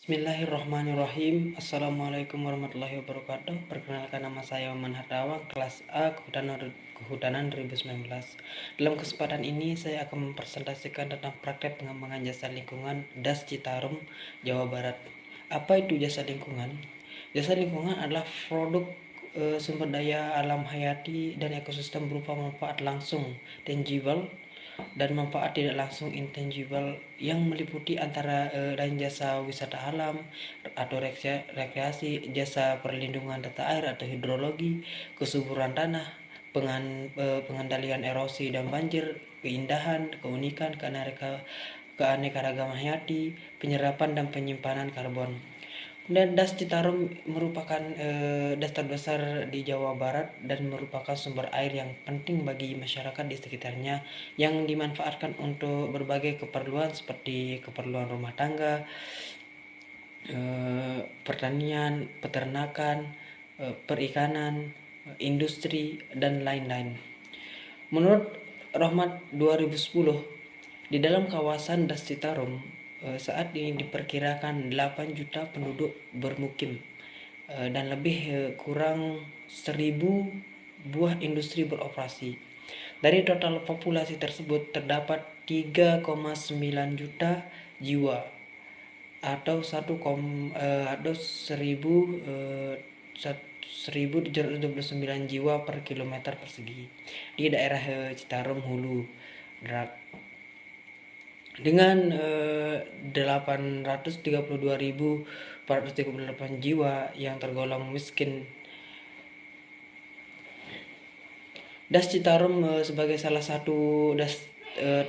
Bismillahirrahmanirrahim. Assalamualaikum warahmatullahi wabarakatuh. Perkenalkan, nama saya Maman Hardawang, kelas A Kehutanan 2019. Dalam kesempatan ini saya akan mempresentasikan tentang praktek pengembangan jasa lingkungan DAS Citarum, Jawa Barat. Apa itu jasa lingkungan? Jasa lingkungan adalah produk sumber daya alam hayati dan ekosistem berupa manfaat langsung tangible dan manfaat tidak langsung intangible yang meliputi antara lain jasa wisata alam atau rekreasi, jasa perlindungan tata air atau hidrologi, kesuburan tanah, pengendalian erosi dan banjir, keindahan, keunikan, keanekaragaman hayati, penyerapan dan penyimpanan karbon. Dan Das Citarum merupakan das terbesar di Jawa Barat dan merupakan sumber air yang penting bagi masyarakat di sekitarnya yang dimanfaatkan untuk berbagai keperluan seperti keperluan rumah tangga, pertanian, peternakan, perikanan, industri, dan lain-lain. Menurut Rahmat 2010, di dalam kawasan Das Citarum saat ini diperkirakan 8 juta penduduk bermukim dan lebih kurang 1.000 buah industri beroperasi. Dari total populasi tersebut terdapat 3,9 juta jiwa atau 1.729 jiwa per kilometer persegi di daerah Citarum Hulu dengan 832.438 jiwa yang tergolong miskin. Das Citarum sebagai salah satu das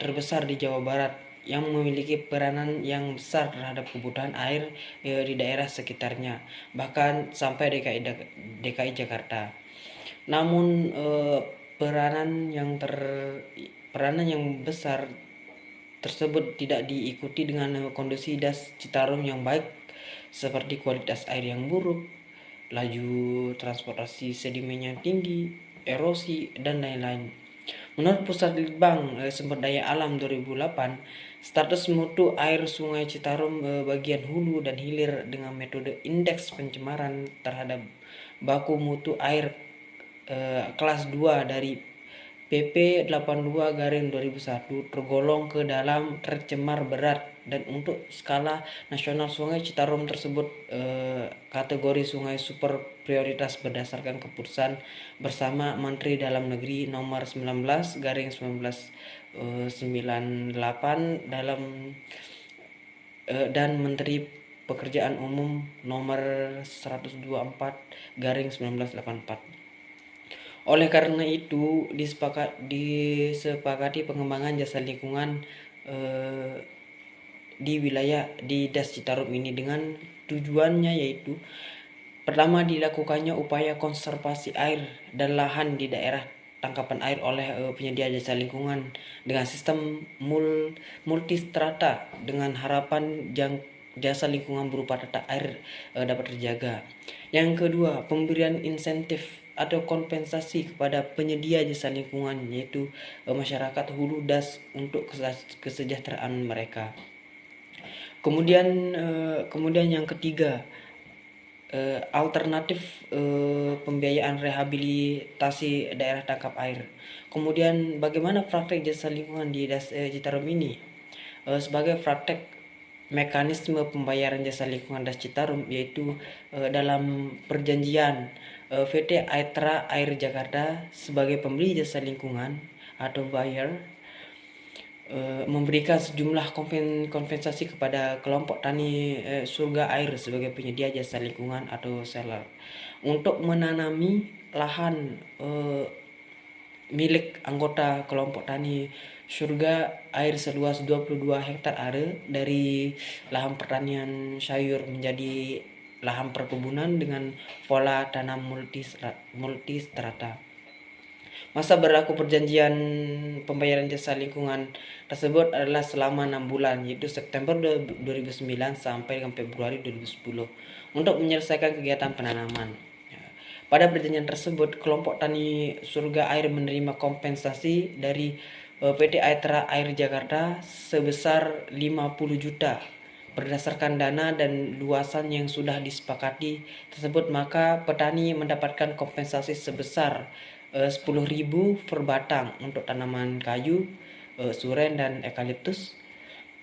terbesar di Jawa Barat yang memiliki peranan yang besar terhadap kebutuhan air di daerah sekitarnya, bahkan sampai DKI Jakarta. Namun peranan yang besar tersebut tidak diikuti dengan kondisi Das Citarum yang baik seperti kualitas air yang buruk, laju transportasi sedimen yang tinggi, erosi, dan lain-lain. Menurut Pusat Litbang Sumber Daya Alam 2008, status mutu air Sungai Citarum bagian hulu dan hilir dengan metode indeks pencemaran terhadap baku mutu air kelas 2 dari PP 82/2001 tergolong ke dalam tercemar berat, dan untuk skala nasional Sungai Citarum tersebut kategori sungai super prioritas berdasarkan keputusan bersama Menteri Dalam Negeri nomor 19/1998 dan Menteri Pekerjaan Umum nomor 124/1984. Oleh karena itu, disepakati pengembangan jasa lingkungan di wilayah di Das Citarum ini dengan tujuannya yaitu: pertama, dilakukannya upaya konservasi air dan lahan di daerah tangkapan air oleh penyedia jasa lingkungan dengan sistem multistrata dengan harapan jasa lingkungan berupa tata air dapat terjaga. Yang kedua, pemberian insentif atau kompensasi kepada penyedia jasa lingkungan, yaitu masyarakat hulu das untuk kesejahteraan mereka. Kemudian yang ketiga, alternatif pembiayaan rehabilitasi daerah tangkap air. Kemudian bagaimana praktek jasa lingkungan di Das Citarum ini? Sebagai praktek mekanisme pembayaran jasa lingkungan Das Citarum yaitu dalam perjanjian PT Aetra Air Jakarta sebagai pemberi jasa lingkungan atau buyer memberikan sejumlah kompensasi kepada kelompok tani Surga Air sebagai penyedia jasa lingkungan atau seller untuk menanami lahan milik anggota kelompok tani Surga Air seluas 22 hektar area dari lahan pertanian sayur menjadi lahan perkebunan dengan pola tanam multistrata. Masa berlaku perjanjian pembayaran jasa lingkungan tersebut adalah selama 6 bulan, yaitu September 2009 sampai dengan Februari 2010 untuk menyelesaikan kegiatan penanaman. Pada perjanjian tersebut, kelompok tani Surga Air menerima kompensasi dari PT Aetra Air Jakarta sebesar 50 juta berdasarkan dana dan luasan yang sudah disepakati tersebut, maka petani mendapatkan kompensasi sebesar 10.000 per batang untuk tanaman kayu, suren dan eukaliptus,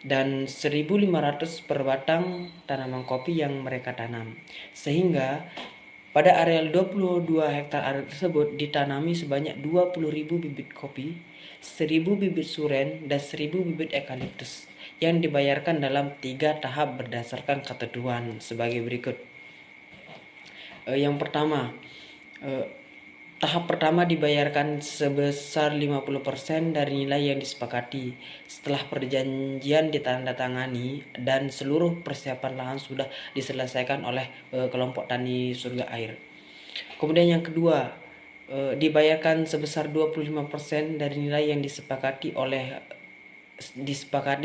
dan 1.500 per batang tanaman kopi yang mereka tanam. Sehingga pada areal 22 hektar area tersebut ditanami sebanyak 20.000 bibit kopi, 1.000 bibit suren, dan 1.000 bibit eukaliptus yang dibayarkan dalam 3 tahap berdasarkan ketentuan sebagai berikut. Yang pertama, tahap pertama dibayarkan sebesar 50% dari nilai yang disepakati setelah perjanjian ditandatangani dan seluruh persiapan lahan sudah diselesaikan oleh kelompok tani surga air. Kemudian yang kedua, dibayarkan sebesar 25% dari nilai yang disepakati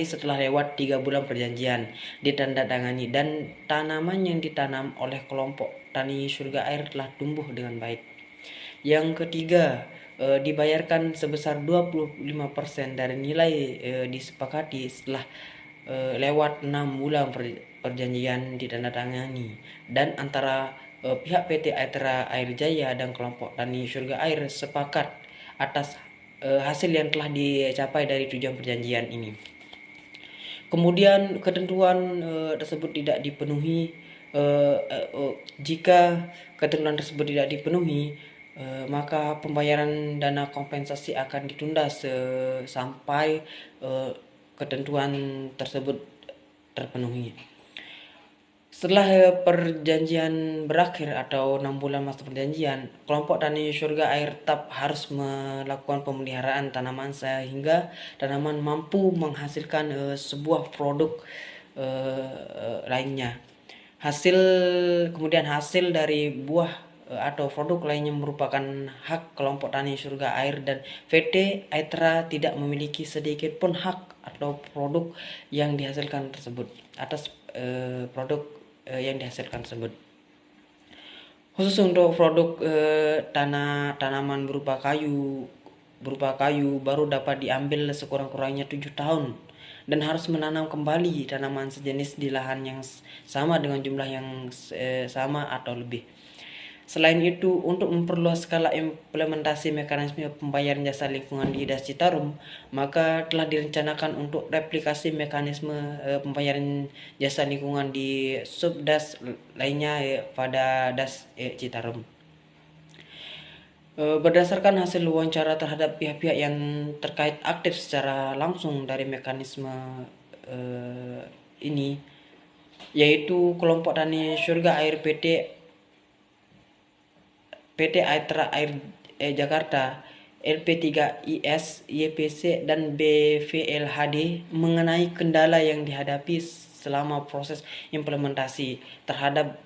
setelah lewat 3 bulan perjanjian ditandatangani dan tanaman yang ditanam oleh kelompok tani surga air telah tumbuh dengan baik. Yang ketiga, dibayarkan sebesar 25% dari nilai disepakati setelah lewat 6 bulan perjanjian ditandatangani dan antara pihak PT Aitra Air Jaya dan kelompok tani surga air sepakat atas hasil yang telah dicapai dari tujuan perjanjian ini. Kemudian ketentuan tersebut tidak dipenuhi. Jika ketentuan tersebut tidak dipenuhi, maka pembayaran dana kompensasi akan ditunda sampai ketentuan tersebut terpenuhi. Setelah perjanjian berakhir atau 6 bulan masa perjanjian, kelompok tani surga air tetap harus melakukan pemeliharaan tanaman sehingga tanaman mampu menghasilkan sebuah produk lainnya. Kemudian hasil dari buah atau produk lainnya merupakan hak kelompok tani surga air dan PT Aitra tidak memiliki sedikit pun hak atau produk yang dihasilkan tersebut atas produk yang dihasilkan tersebut. Khusus untuk produk tanaman berupa kayu baru dapat diambil sekurang-kurangnya 7 tahun dan harus menanam kembali tanaman sejenis di lahan yang sama dengan jumlah yang sama atau lebih. Selain itu, untuk memperluas skala implementasi mekanisme pembayaran jasa lingkungan di Das Citarum, maka telah direncanakan untuk replikasi mekanisme pembayaran jasa lingkungan di subdas lainnya pada Das Citarum. Berdasarkan hasil wawancara terhadap pihak-pihak yang terkait aktif secara langsung dari mekanisme ini, yaitu kelompok tani surga air PT Aitra Air Jakarta, LP3IS, YPC, dan BVLHD mengenai kendala yang dihadapi selama proses implementasi terhadap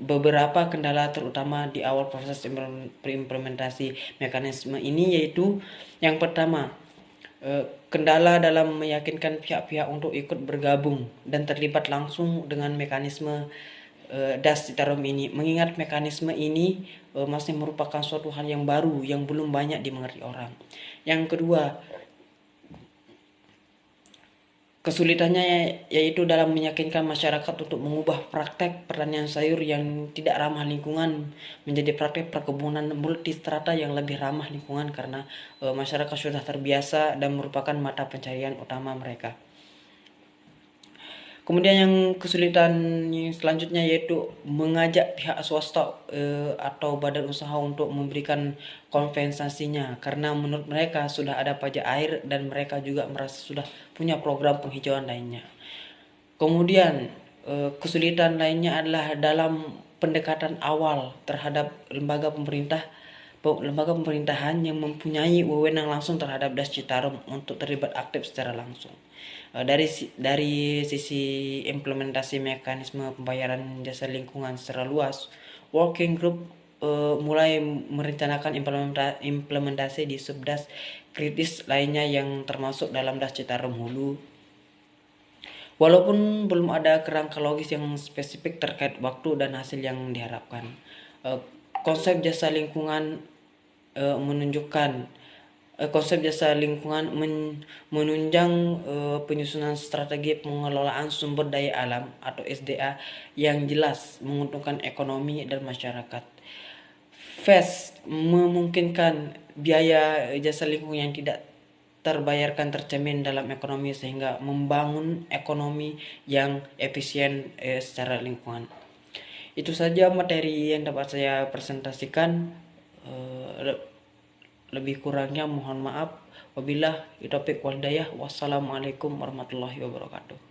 beberapa kendala terutama di awal proses implementasi mekanisme ini, yaitu yang pertama, kendala dalam meyakinkan pihak-pihak untuk ikut bergabung dan terlibat langsung dengan mekanisme Das Citarum ini, mengingat mekanisme ini masih merupakan suatu hal yang baru yang belum banyak dimengerti orang. Yang kedua, kesulitannya yaitu dalam meyakinkan masyarakat untuk mengubah praktek pertanian sayur yang tidak ramah lingkungan menjadi praktek perkebunan multistrata yang lebih ramah lingkungan karena masyarakat sudah terbiasa dan merupakan mata pencarian utama mereka. Kemudian yang kesulitan selanjutnya yaitu mengajak pihak swasta atau badan usaha untuk memberikan kompensasinya karena menurut mereka sudah ada pajak air dan mereka juga merasa sudah punya program penghijauan lainnya. Kemudian kesulitan lainnya adalah dalam pendekatan awal terhadap lembaga pemerintahan yang mempunyai wewenang langsung terhadap Das Citarum untuk terlibat aktif secara langsung. Dari sisi implementasi mekanisme pembayaran jasa lingkungan secara luas, working group mulai merencanakan implementasi di subdas kritis lainnya yang termasuk dalam Das Citarum Hulu. Walaupun belum ada kerangka logis yang spesifik terkait waktu dan hasil yang diharapkan, konsep jasa lingkungan menunjukkan Konsep jasa lingkungan menunjang penyusunan strategi pengelolaan sumber daya alam atau SDA yang jelas menguntungkan ekonomi dan masyarakat. FES memungkinkan biaya jasa lingkungan yang tidak terbayarkan tercermin dalam ekonomi sehingga membangun ekonomi yang efisien secara lingkungan. Itu saja materi yang dapat saya presentasikan. Lebih kurangnya mohon maaf. Wabillahi taufiq wal hidayah. Wassalamualaikum warahmatullahi wabarakatuh.